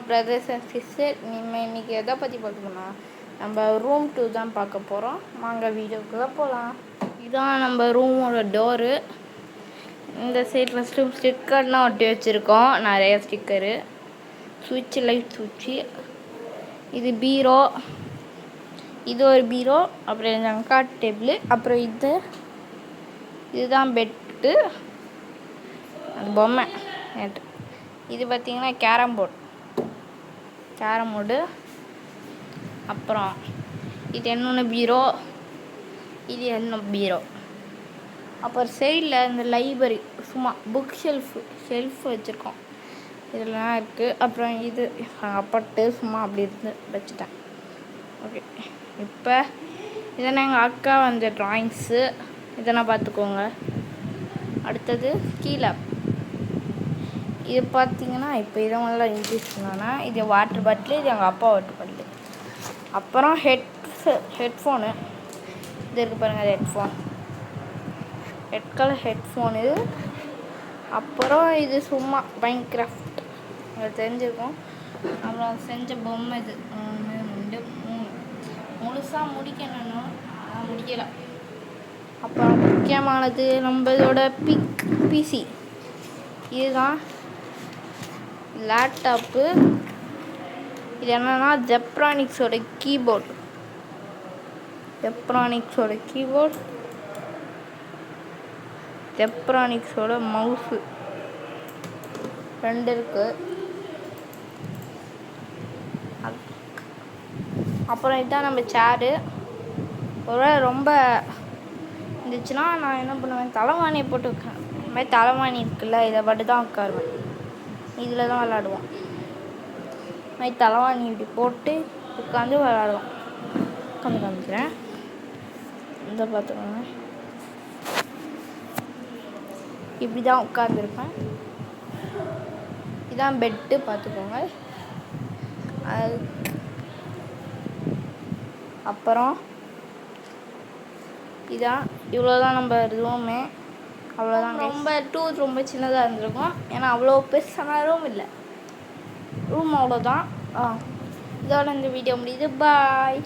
Brothers and sister, இன்னைக்கு எதை பற்றி பார்க்கணும்னா நம்ம ரூம் 2 தான் பார்க்க போகிறோம். வாங்க வீடியோக்குள்ளே போகலாம். இதுதான் நம்ம ரூமோட டோரு. இந்த சைட் ஃபஸ்ட்டு ஸ்டிக்கர்லாம் ஒட்டி வச்சுருக்கோம், நிறைய ஸ்டிக்கரு. சுவிட்சு, லைட் சுவிட்சு. இது பீரோ, இது ஒரு பீரோ. அப்புறம் இந்த அங்காட் டேபிள். அப்புறம் இதுதான் பெட்டு, அந்த பொம்மை நேற்று. இது பார்த்திங்கன்னா கேரம் போர்டு. அப்புறம் இது என்னென்ன பீரோ, இது என்ன பீரோ. அப்புறம் சைடில் இந்த லைப்ரரி, சும்மா புக் ஷெல்ஃப் வச்சுருக்கோம், இதெல்லாம் இருக்குது. அப்புறம் இது அப்பட்டு சும்மா அப்படி இருந்து வச்சுட்டேன். ஓகே, இப்போ இதெல்லாம் எங்கள் அக்கா வந்த ட்ராயிங்ஸு, இதெல்லாம் பார்த்துக்கோங்க. அடுத்தது கீழே இது பார்த்திங்கன்னா இப்போ இதெல்லாம் இன்ட்ரெஸ்ட் பண்ணோன்னா இது வாட்டர் பாட்டில், இது எங்கள் அப்பா வாட்டர் பாட்டில். அப்புறம் ஹெட்ஃபோனு இது இருக்குது பாருங்கள், அது ரெட் கலர் ஹெட்ஃபோன் இது. அப்புறம் இது சும்மா மைன்கிராஃப்ட் உங்களுக்கு தெரிஞ்சிருக்கும். அப்புறம் செஞ்ச பொம்மை இது 1 2 3 முழுசாக முடிக்கணும், முடிக்கலை. அப்புறம் முக்கியமானது நம்மளோட பிசி, இதுதான் லேப்டாப்பு. இது என்னென்னா ஜெப்ரானிக்ஸோட கீபோர்டு, ஜெப்ரானிக்ஸோட மவுஸு 2 இருக்குது. அப்புறம் இதுதான் நம்ம சேரு. ஒருவேளை ரொம்ப இருந்துச்சுன்னா நான் என்ன பண்ணுவேன், தலைவாணியை போட்டு வைக்கிறேன். இந்த மாதிரி தலைவாணி இருக்குல்ல, இதை மட்டும் தான் உட்காருவேன், இதில் தான் விளாடுவோம். இந்த மாதிரி தலைவாணி இப்படி போட்டு உட்காந்து விளாடுவோம். உட்காந்து காமிக்கிறேன், இந்த பார்த்துக்கோங்க. இப்படி தான் உட்காந்துருப்பேன். இதான் பெட்டு, பார்த்துக்கோங்க. அப்புறம் இதான், இவ்வளோதான் நம்ம ரூமே. அவ்வளோதான். ரொம்ப சின்னதாக இருந்திருக்கும், ஏன்னா அவ்வளோ பெருசான ரூம் இல்லை. ரூம் அவ்வளோதான். இதோட இந்த வீடியோ முடியுது. பாய்.